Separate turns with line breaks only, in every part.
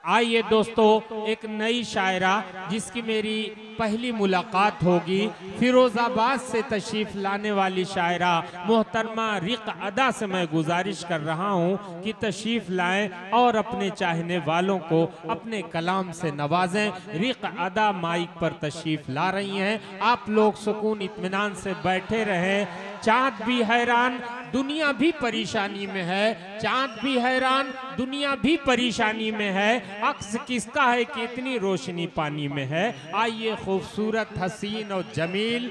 आइए दोस्तों, एक नई शायरा जिसकी मेरी पहली मुलाकात होगी, फिरोजाबाद से तशरीफ लाने वाली शायरा मोहतरमा रिक अदा से मैं गुजारिश कर रहा हूँ कि तशरीफ लाएं और अपने चाहने वालों को अपने कलाम से नवाजें। रिक अदा माइक पर तशरीफ ला रही हैं। आप लोग सुकून इत्मीनान से बैठे रहें। चांद भी हैरान, दुनिया भी परेशानी में है। चांद भी हैरान, दुनिया भी परेशानी में है। अक्स किसका है कि इतनी रोशनी पानी में है। आइए खूबसूरत, हसीन और जमील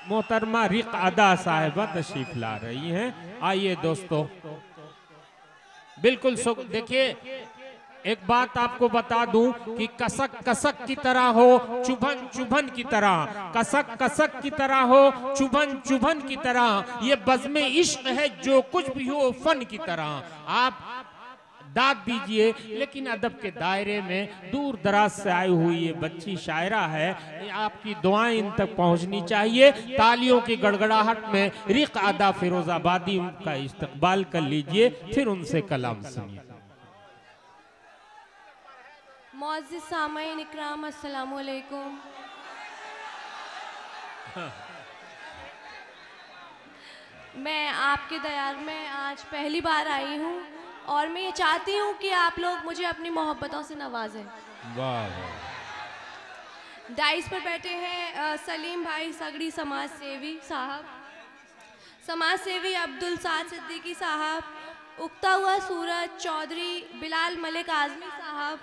मोहतरमा रिक अदा साहिबा तशरीफ ला रही हैं। आइए दोस्तों, बिल्कुल देखिए, एक बात आपको बता दूं कि कसक कसक की तरह हो, चुभन चुभन की तरह, कसक कसक की तरह हो, चुभन चुभन की तरह, ये बज़्मे इश्क है जो कुछ भी हो फन की तरह। आप दाद दीजिए, लेकिन अदब के दायरे में दूर दराज से आई हुई ये बच्ची शायरा है। आपकी दुआएं इन तक पहुंचनी चाहिए। तालियों की गड़गड़ाहट में रिक अदा फिरोजाबादी का इस्तकबाल कर लीजिए, फिर उनसे कलाम सुनिए।
मौज़िज़ सामाईन इकराम, अस्सलामु अलैकुम। मैं आपके दयार में आज पहली बार आई हूँ और मैं ये चाहती हूँ कि आप लोग मुझे अपनी मोहब्बतों से नवाजें।
वाह वाह।
डाइस पर बैठे हैं सलीम भाई सगड़ी समाज सेवी साहब, समाज सेवी अब्दुल साद सिद्दीकी साहब, उगता हुआ सूरज चौधरी बिलाल मलिक आज़मी साहब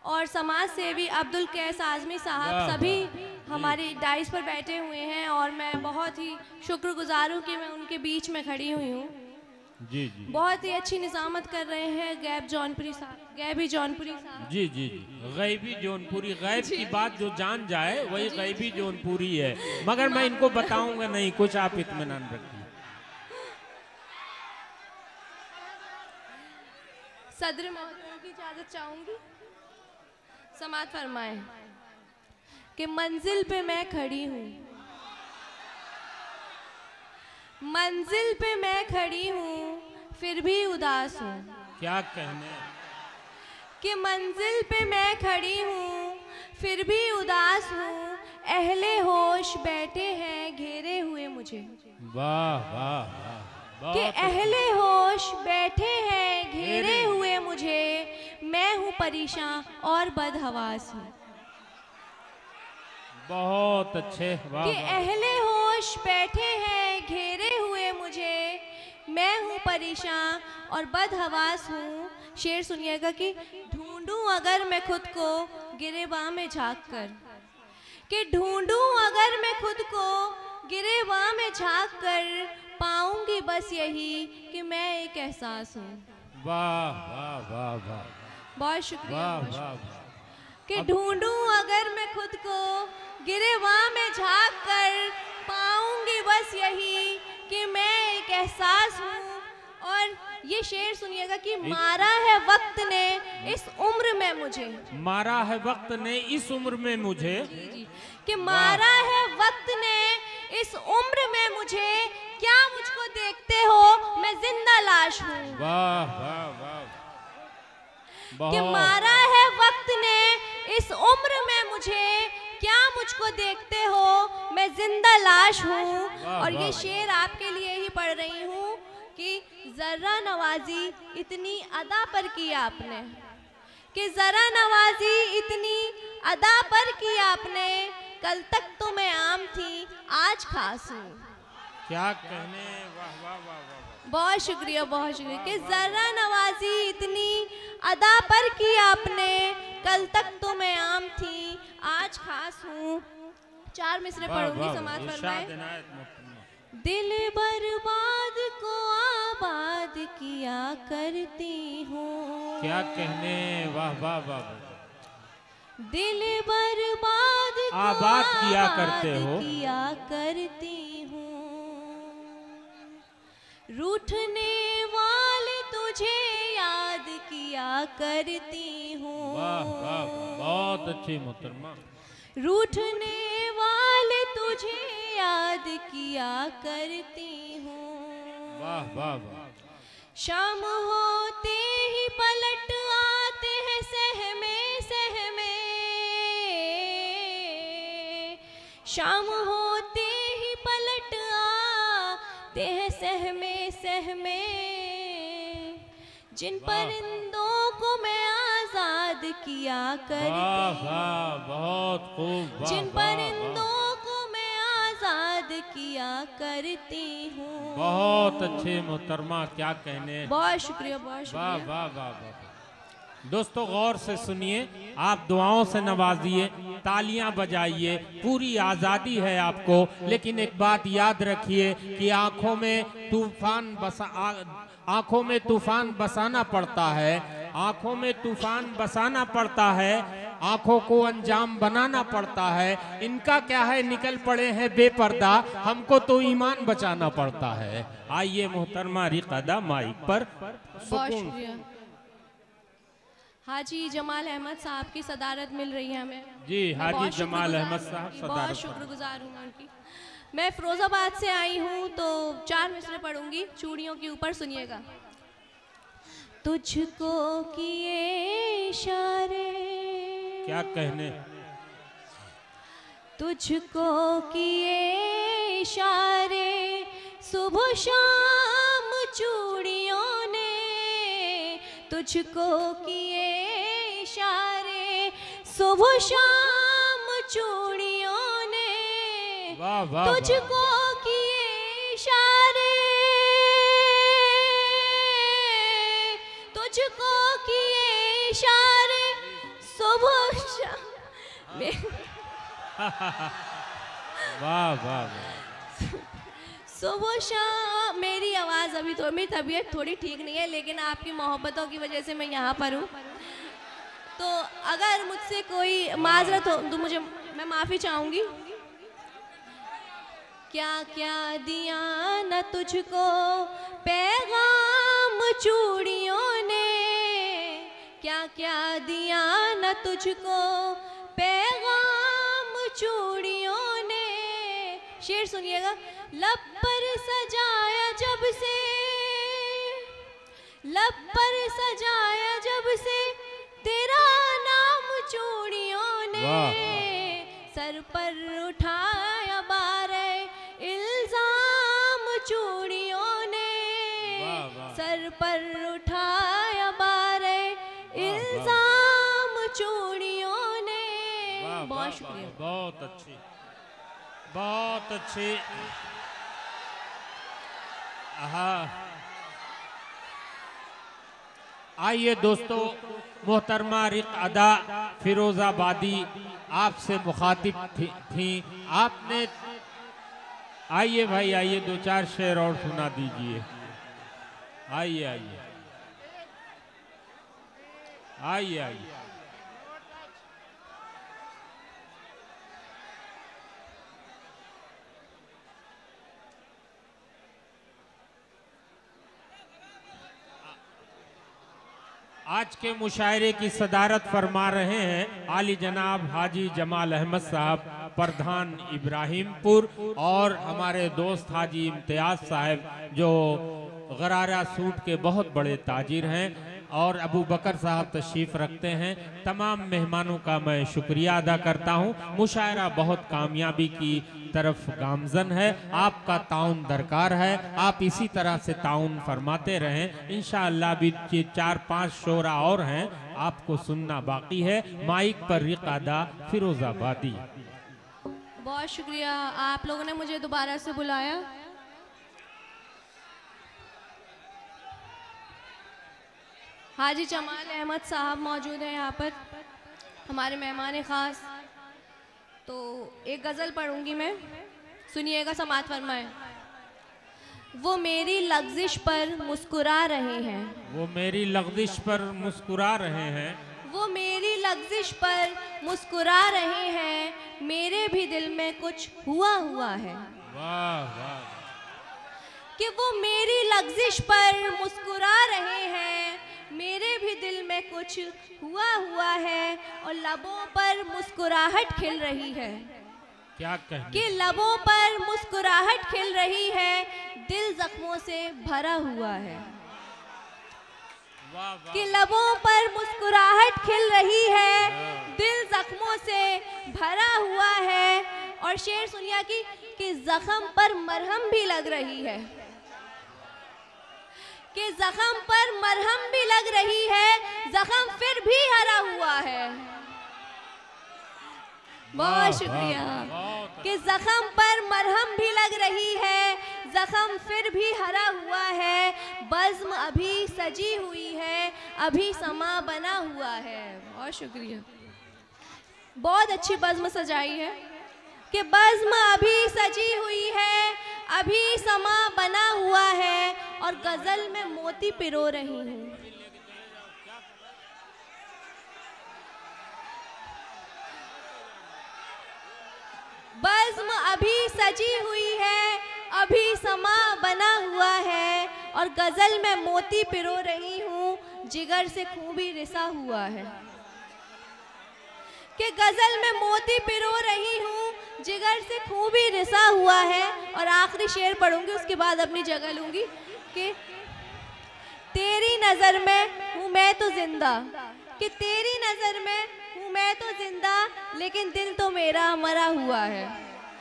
और समाज सेवी अब्दुल कैस आज़मी साहब, सभी हमारे डाइस पर बैठे हुए हैं और मैं बहुत ही शुक्रगुजार हूँ कि मैं उनके बीच में खड़ी हुई हूँ।
जी जी,
बहुत ही अच्छी निज़ामत कर रहे हैं गैबी जौनपुरी साहब।
जी जी जी, गैबी जौनपुरी, गैब की बात जो जान जाए वही गैबी जौनपुरी है, मगर मैं इनको बताऊंगा नहीं, कुछ आप इत्मीनान रखिए।
सदर महोदय की इजाज़त चाहूँगी। समात फरमाएं कि मंजिल पे मैं खड़ी हूँ, मंजिल पे मैं खड़ी हूँ फिर भी उदास हूँ।
क्या कहने
कि मंजिल पे मैं खड़ी हूँ फिर भी उदास हूँ, अहले होश बैठे हैं घेरे हुए मुझे।
वाह वाह वाह।
कि अहले होश बैठे हैं घेरे हुए मुझे, मैं हूँ परेशान और बदहवास हूँ।
बहुत अच्छे। वाह
कि अहले होश बैठे हैं घेरे हुए मुझे, मैं हूँ परेशान और बदहवास हूँ। शेर सुनिएगा कि ढूंढूं अगर मैं खुद को गिरेबान में झांक कर, कि ढूंढूं अगर मैं खुद को गिरेबान में झांक कर, पाऊंगी बस यही कि मैं एक एहसास हूँ।
वाह वाह वाह वाह,
बहुत शुक्रिया।
वाह वाह।
कि ढूंढूं अगर मैं खुद को गिरेबान में झांक कर, पाऊंगी बस यही कि मैं एक एहसास हूँ। और ये शेर सुनिएगा कि मारा है वक्त ने इस उम्र में मुझे,
मारा है वक्त ने इस उम्र में मुझे,
कि मारा है वक्त ने इस उम्र में मुझे, क्या मुझको देखते हो मैं जिंदा लाश हूँ।
वाह वाह वाह।
कि मारा है वक्त ने इस उम्र में मुझे, क्या मुझको देखते हो मैं जिंदा लाश हूँ। और ये शेर आपके लिए ही पढ़ रही हूँ कि जर्रा नवाजी इतनी अदा पर की आपने, कि जरा नवाजी इतनी अदा पर की आपने, कल तक तो मैं आम थी आज खास हूँ।
क्या कहने। वाह वाह वाह वाह।
बहुत शुक्रिया, बहुत शुक्रिया। कि जरा नवाजी इतनी अदा पर की आपने, कल तक तो मैं आम थी आज खास हूँ। 4 मिसरे पढ़ूंगी, समाज फरमाए। दिल बर्बाद को आबाद किया करती हूँ।
क्या कहने। वाह वाह वाह।
दिल बर्बाद को
आबाद किया करते हो,
किया करती हूँ। रूठने वाले तुझे याद किया करती हूँ।
वाह वाह, बहुत अच्छी मोहतरमा।
रूठने वाले तुझे याद किया करती हूँ।
वाह वाह वाह।
शाम होते ही पलट आ शाम होते ही पलट आते हैं सहमे जिन परिंदों को मैं आजाद किया करती,
बहुत खूब,
जिन परिंदों को मैं आजाद किया करती हूँ।
बहुत अच्छे मोहतरमा, क्या कहने।
बहुत शुक्रिया, बहुत शुक्रिया।
वाह वाह वाह वाह। दोस्तों गौर से सुनिए, आप दुआओं से नवाजिए, तालियां बजाइए, पूरी आज़ादी है आपको, लेकिन एक बात याद रखिए कि आंखों में तूफान बसाना पड़ता है, आंखों में तूफान बसाना पड़ता है, आंखों को अंजाम बनाना पड़ता है। इनका क्या है, निकल पड़े हैं बेपर्दा, हमको तो ईमान बचाना पड़ता है। आइए मोहतरमा रिक़अदा माइक पर।
सुकून। हाजी जमाल अहमद साहब की सदारत मिल रही है हमें।
जी, हाजी जमाल अहमद साहब सदारत,
बहुत शुक्रगुजार हूँ उनकी। मैं फिरोजाबाद से आई हूँ, तो 4 मिसरे पढ़ूंगी चूड़ियों के ऊपर, सुनिएगा। तुझको किए इशारे,
क्या कहने,
तुझको किए इशारे सुबह शाम चूड़ियों ने, तुझको किए इशारे सुबह शाम चूड़ियों ने,
वाह वाह,
तुझको किए इशारे, तुझको किए इशारे सुबह शाम।
वाह वाह।
सुबह शाम। मेरी आवाज़ अभी तो, मेरी तबीयत थोड़ी ठीक नहीं है, लेकिन आपकी मोहब्बतों की वजह से मैं यहाँ पर हूँ। तो अगर मुझसे कोई माजरत हो तो मैं माफ़ी चाहूँगी। क्या क्या दिया न तुझको पैगाम चूड़ियों ने, क्या क्या दिया न तुझको पैगाम चूड़ियों ने। शेर सुनिएगा। लब पर सजाया जब से, लब पर सजाया जब से तेरा नाम चूड़ियों ने, सर पर उठाया बारे इल्जाम चूड़ियों ने, सर पर उठाया बारे इल्जाम चूड़ियों ने। बहुत शुक्रिया,
बहुत अच्छी, बहुत अच्छी। आइए दोस्तों, मोहतरमा रिक़अदा फिरोजाबादी आपसे मुखातिब थी। आपने, आइए भाई आइए, 2-4 शेर और सुना दीजिए। आइए आइए आइए आइए। आज के मुशायरे की सदारत फरमा रहे हैं आली जनाब हाजी जमाल अहमद साहब, प्रधान इब्राहिमपुर, और हमारे दोस्त हाजी इम्तियाज साहब जो गरारा सूट के बहुत बड़े ताजिर हैं, और अबू बकर साहब तशरीफ़ रखते हैं। तमाम मेहमानों का मैं शुक्रिया अदा करता हूं। मुशायरा बहुत कामयाबी की तरफ गामजन है। आपका ताउन दरकार है, आप इसी तरह से ताउन फरमाते रहें। इंशाअल्लाह भी 4-5 शोरा और हैं, आपको सुनना बाकी है। माइक पर रिक़अदा फिरोजाबादी।
बहुत शुक्रिया, आप लोगों ने मुझे दोबारा से बुलाया। हाजी जमाल अहमद साहब मौजूद हैं यहाँ पर, हमारे मेहमान ख़ास। तो एक गज़ल पढ़ूंगी मैं, सुनिएगा, समाअत फरमाएं। वो मेरी लग़्ज़िश पर मुस्कुरा रहे हैं,
वो मेरी लग़्ज़िश पर मुस्कुरा रहे हैं,
वो मेरी लग़्ज़िश पर मुस्कुरा रहे हैं, मेरे भी दिल में कुछ हुआ हुआ है।
वाह वाह।
कि वो मेरी लग़्ज़िश पर मुस्कुरा रहे हैं, मेरे भी दिल में कुछ हुआ हुआ है, और लबों पर मुस्कुराहट खिल रही है।
क्या कहने,
कि लबों पर मुस्कुराहट खिल रही है, दिल जख्मों से भरा हुआ है।
वाह वाह।
कि लबों पर मुस्कुराहट खिल रही है, दिल जख्मों से भरा हुआ है। और शेर सुनिया कि जख्म पर मरहम भी लग रही है, कि जख्म पर मरहम भी लग रही है, जख्म फिर भी हरा हुआ है। बहुत शुक्रिया। कि जख्म पर मरहम भी लग रही है, जख्म फिर भी हरा हुआ है, बज़्म अभी सजी हुई है, अभी समा बना हुआ है। बहुत शुक्रिया। बहुत अच्छी बज़्म सजाई है कि बज़्म अभी सजी हुई है, अभी समा बना हुआ है, और गजल में मोती पिरो रही हूँ। बज़्म अभी सजी हुई है, अभी समा बना हुआ है, और गजल में मोती पिरो रही हूँ, जिगर से खून भी रिसा हुआ है। कि गजल में मोती पिरो रही हूँ, जिगर से खून भी रिसा हुआ है। और आखिरी शेर पढ़ूंगी, उसके बाद अपनी जगह लूंगी। कि तेरी नजर में हूँ मैं तो जिंदा, कि तेरी नजर में हूँ मैं तो जिंदा, लेकिन दिल तो मेरा मरा हुआ है।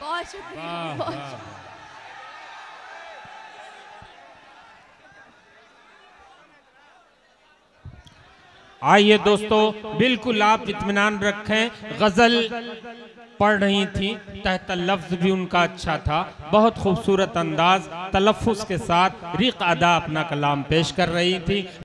बहुत शुक्रिया, बहुत शुक्रिया।
आइए दोस्तों, बिल्कुल आप इत्मीनान रखें, गजल पढ़ रही थी, तहत लफ्ज भी उनका अच्छा था, बहुत खूबसूरत अंदाज तलफ़्फ़ुज़ के साथ रिक़ अदा अपना कलाम पेश कर रही थी।